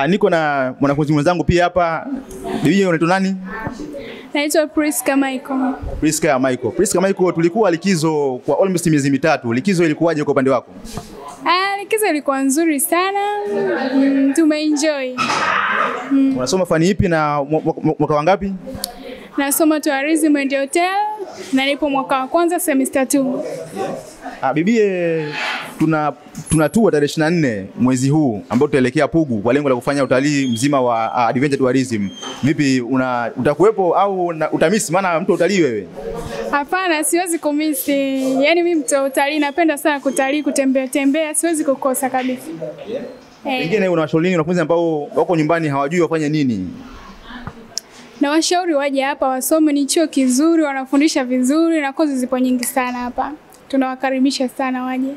Niko na mwanafunzi mwenzangu pia hapa. Bibi unaitwa nani? Naitwa Priska Michael. Priska Michael. Priska Michael, tulikuwa likizo kwa almost miezi mitatu. Likizo ilikuwaje kwa upande wako? Likizo ilikuwa nzuri sana. Tumeenjoy. Unasoma fani ipi na mwaka wangapi? Nasoma tourism and hotel na nipo mwaka wa kwanza semester 2. Bibie, tuna tour tarehe 24 mwezi huu ambao tutaelekea Pugu kwa lengo la kufanya utalii mzima wa adventure tourism. Vipi, utakuwepo au utamisi maana mtu utalii wewe? Hapana, siwezi kumisi. Yaani mimi mtu utalii napenda sana kutalii, kutembea, siwezi kukosa kabisa. Pengine unawashauri nini wanafunzi ambao wako nyumbani hawajui wafanye nini? Na washauri waje hapa wasome, ni chuo kizuri, wanafundisha vizuri na kozi zipo nyingi sana hapa. Tunawakaribisha sana waje.